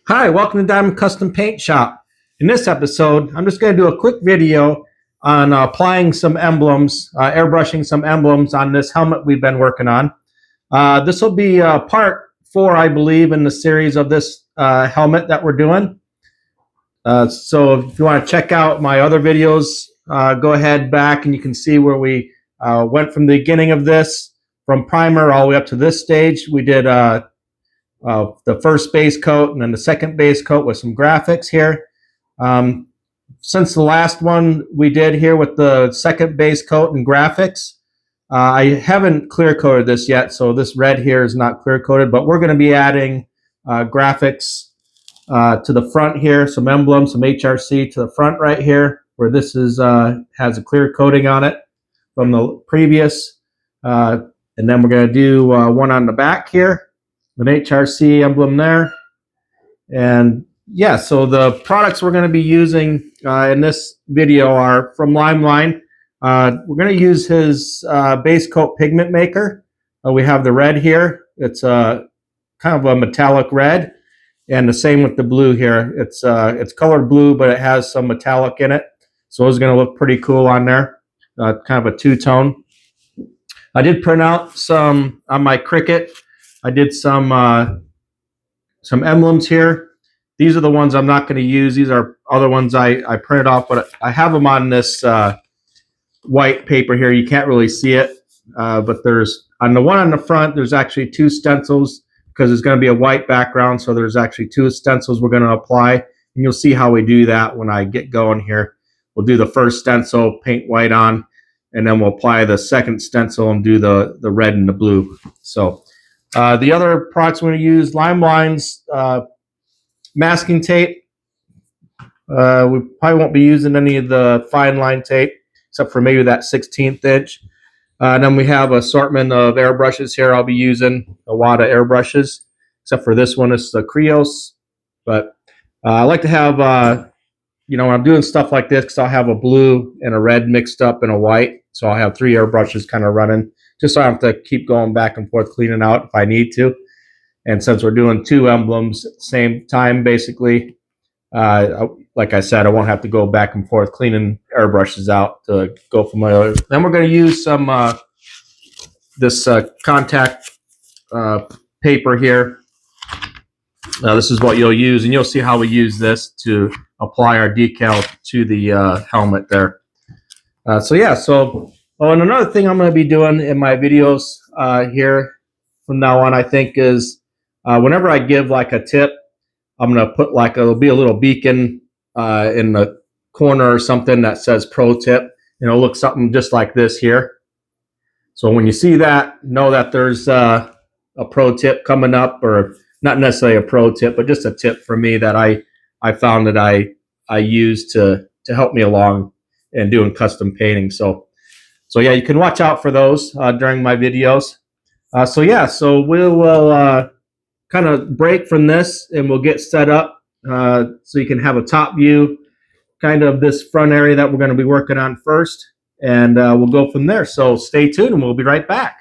Hi, welcome to Diamond Custom Paint Shop. In this episode, I'm just going to do a quick video on applying some emblems, airbrushing some emblems on this helmet we've been working on. This will be part 4, I believe, in the series of this helmet that we're doing. So if you want to check out my other videos, go ahead back and you can see where we went from the beginning of this, from primer all the way up to this stage. We did the first base coat and then the second base coat with some graphics here. Since the last one we did here with the second base coat and graphics, I haven't clear coated this yet, so this red here is not clear coated, but we're going to be adding graphics to the front here, some emblems, some HRC to the front right here, where this is has a clear coating on it from the previous. And then we're going to do one on the back here, an HRC emblem there. And yeah, so the products we're going to be using in this video are from LiME LiNE. We're going to use his Basecoat pigment maker. We have the red here. It's kind of a metallic red, and the same with the blue here. It's colored blue, but it has some metallic in it, so it's going to look pretty cool on there. Kind of a two-tone. I did print out some on my Cricut. I did some emblems here. These are the ones I'm not going to use. These are other ones I printed off, but I have them on this white paper here. You can't really see it, but there's on the one on the front, there's actually 2 stencils because it's going to be a white background, so there's actually 2 stencils we're going to apply, and you'll see how we do that when I get going here. We'll do the first stencil, paint white on, and then we'll apply the second stencil and do the red and the blue. So the other products we're going to use, LiME LiNE's masking tape. We probably won't be using any of the fine line tape, except for maybe that 16th inch. And then we have an assortment of airbrushes here. I'll be using a lot of airbrushes, except for this one. It's the Creos. But I like to have, when I'm doing stuff like this, because I'll have a blue and a red mixed up and a white. So I'll have 3 airbrushes kind of running, just so I don't have to keep going back and forth cleaning out if I need to. And since we're doing 2 emblems at the same time, basically, like I said, I won't have to go back and forth cleaning airbrushes out to go from my other. Then we're going to use some this contact paper here. This is what you'll use, and you'll see how we use this to apply our decal to the helmet there. And another thing I'm going to be doing in my videos here from now on, I think, is whenever I give like a tip, I'm going to put like it'll be a little beacon in the corner or something that says pro tip, and it'll look something just like this here. So when you see that, know that there's a pro tip coming up, or not necessarily a pro tip, but just a tip for me that I found that I use to help me along in doing custom painting. So yeah, you can watch out for those during my videos. So we will kind of break from this, and we'll get set up so you can have a top view, kind of this front area that we're going to be working on first, and we'll go from there. So stay tuned, and we'll be right back.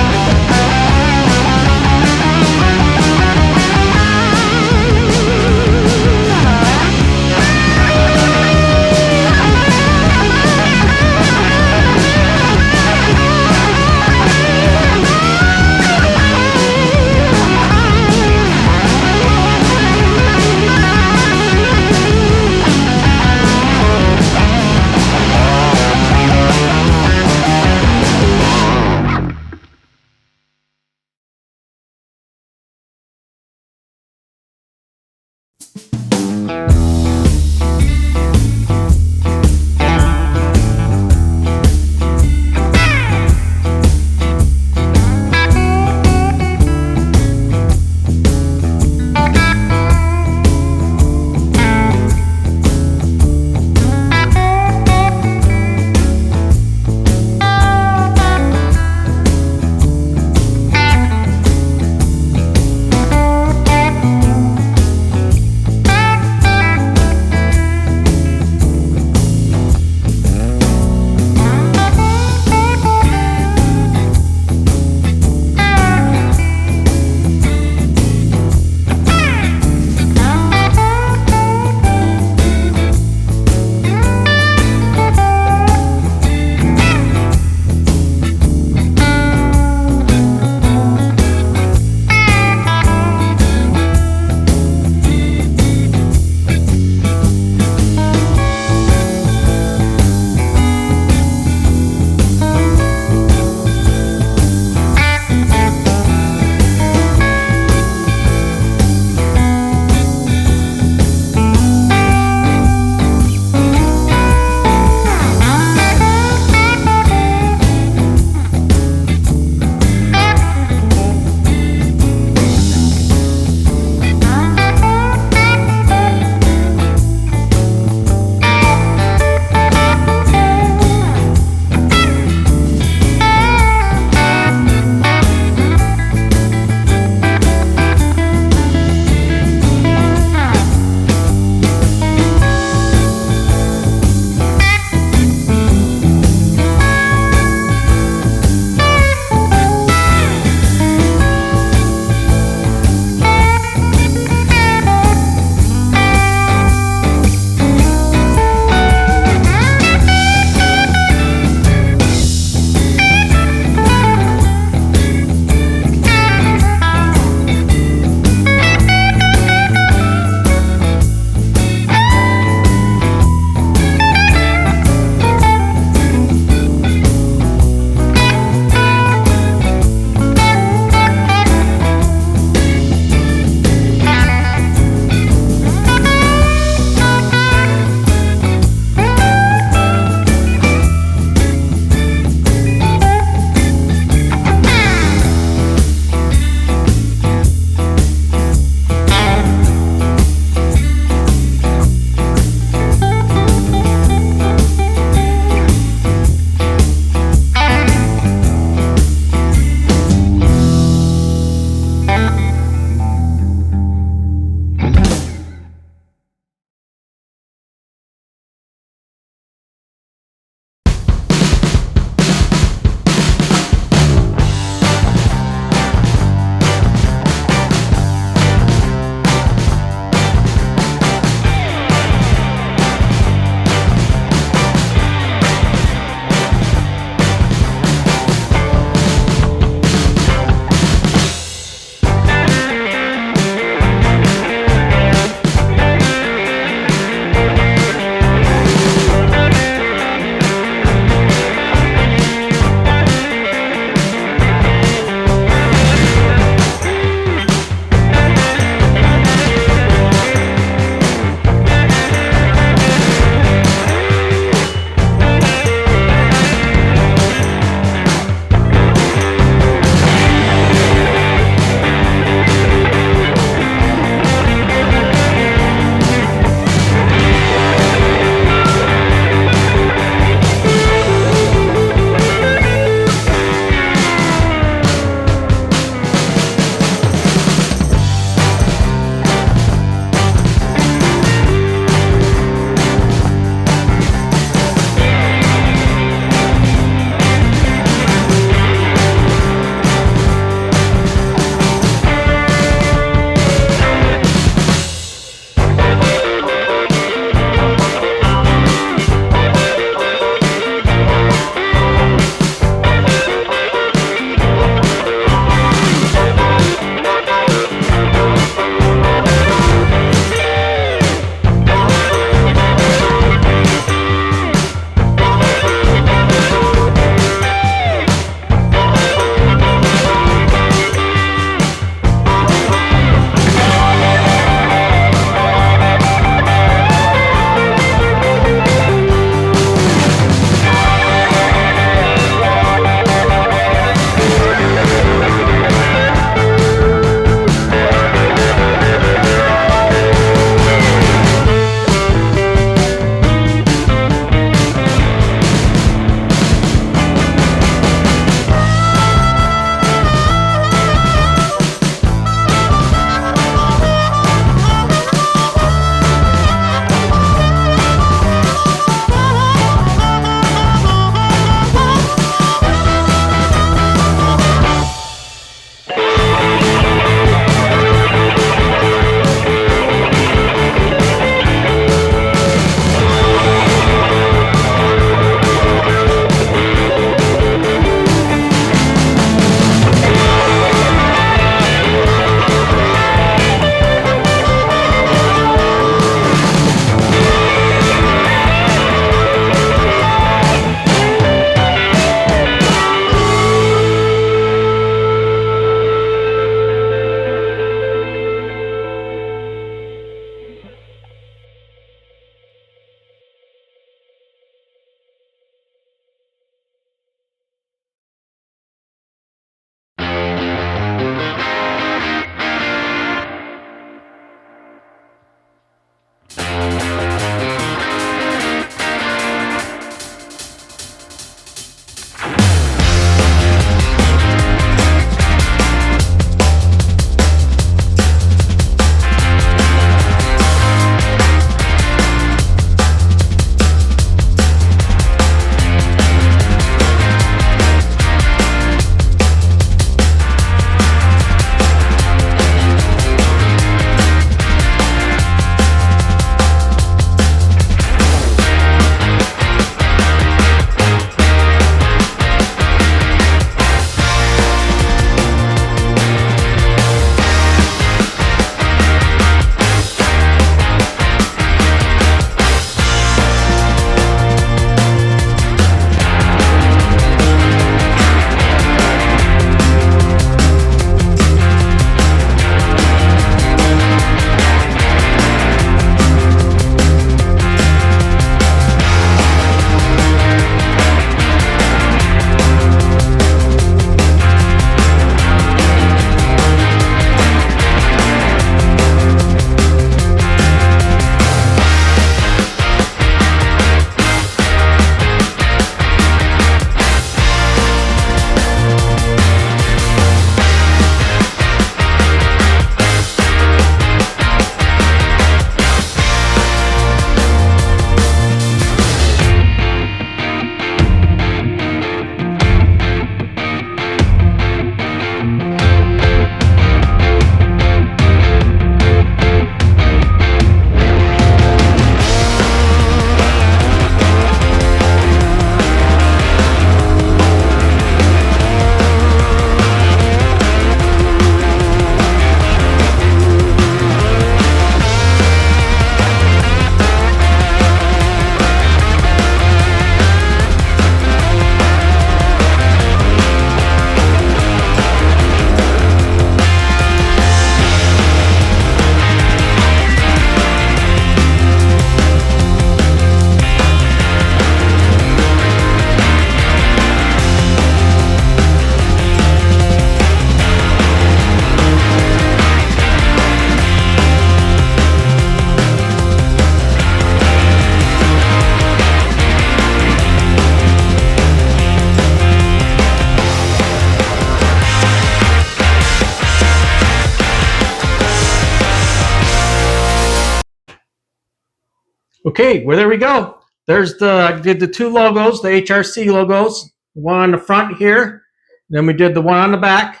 Okay, well, there we go. I did the two logos, the HRC logos, one on the front here, then we did the one on the back.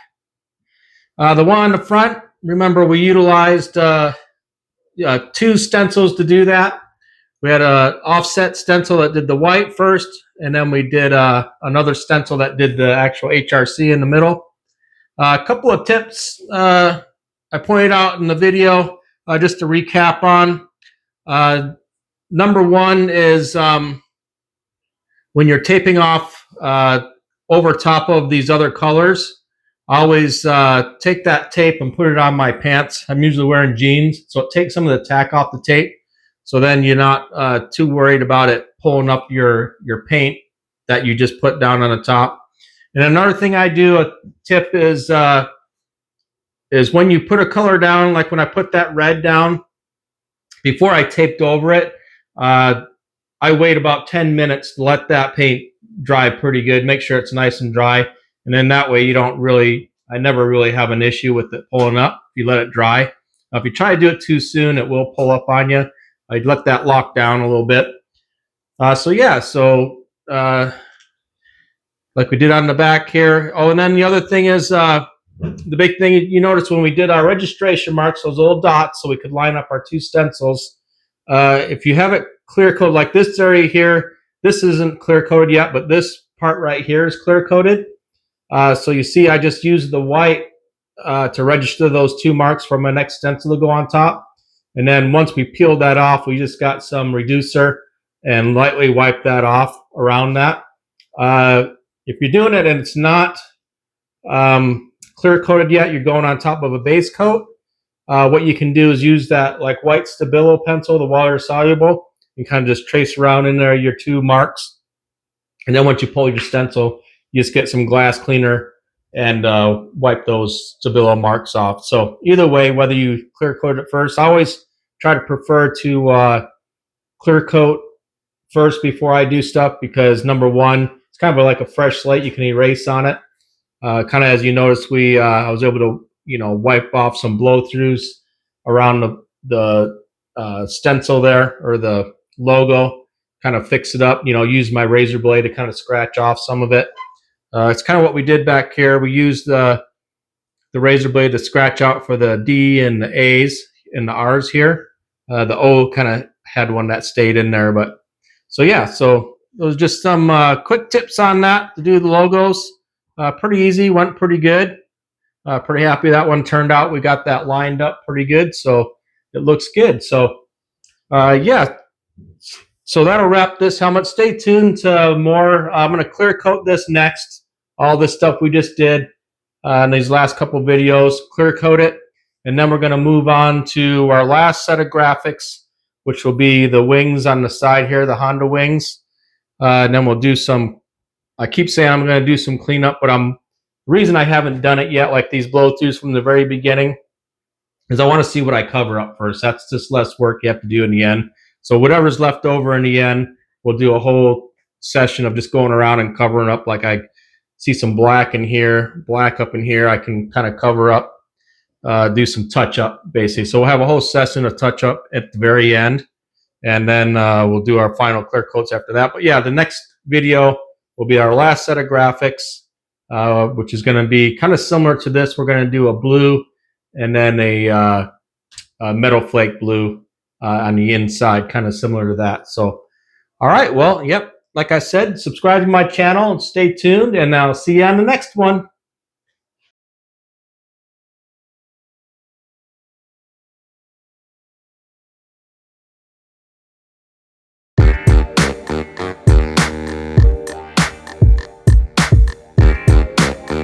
The one on the front, remember we utilized two stencils to do that. We had an offset stencil that did the white first, and then we did another stencil that did the actual HRC in the middle. A couple of tips I pointed out in the video just to recap on. Number one is when you're taping off over top of these other colors, always take that tape and put it on my pants. I'm usually wearing jeans, so it takes some of the tack off the tape. So then you're not too worried about it pulling up your paint that you just put down on the top. And another thing I do, a tip is when you put a color down, like when I put that red down, before I taped over it, I wait about 10 minutes to let that paint dry pretty good, make sure it's nice and dry. And then that way I never really have an issue with it pulling up if you let it dry. If you try to do it too soon, it will pull up on you. I'd let that lock down a little bit. Like we did on the back here. Oh, and then the other thing is the big thing you notice when we did our registration marks, those little dots, so we could line up our two stencils. If you have it clear coated like this area here, this isn't clear coated yet, but this part right here is clear coated. So you see I just used the white to register those two marks for my next stencil to go on top. And then once we peeled that off, we just got some reducer and lightly wiped that off around that. If you're doing it and it's not clear coated yet, you're going on top of a base coat. What you can do is use that like white Stabilo pencil, the water soluble. You kind of just trace around in there your two marks. And then once you pull your stencil, you just get some glass cleaner and wipe those Stabilo marks off. So either way, whether you clear coat it first, I always try to prefer to clear coat first before I do stuff, because number one, it's kind of like a fresh slate. You can erase on it. Kind of as you notice, I was able to wipe off some blow throughs around the stencil there, or the logo, kind of fix it up, use my razor blade to kind of scratch off some of it. It's kind of what we did back here. We used the razor blade to scratch out for the D and the A's and the R's here. The O kind of had one that stayed in there, but so those are just some quick tips on that to do the logos. Pretty easy, went pretty good. Pretty happy that one turned out. We got that lined up pretty good, so it looks good. So so that'll wrap this helmet. Stay tuned to more. I'm going to clear coat this next. All this stuff we just did in these last couple videos, clear coat it, and then we're going to move on to our last set of graphics, which will be the wings on the side here, the Honda wings. And then we'll do some, I keep saying I'm going to do some cleanup, but the reason I haven't done it yet, like these blow throughs from the very beginning, is I want to see what I cover up first. That's just less work you have to do in the end. So whatever's left over in the end, we'll do a whole session of just going around and covering up. Like I see some black in here, black up in here, I can kind of cover up, do some touch up basically. So we'll have a whole session of touch up at the very end, and then we'll do our final clear coats after that. But yeah, the next video will be our last set of graphics, which is going to be kind of similar to this. We're going to do a blue and then a metal flake blue on the inside, kind of similar to that. So, all right, well, yep, like I said, subscribe to my channel and stay tuned, and I'll see you on the next one.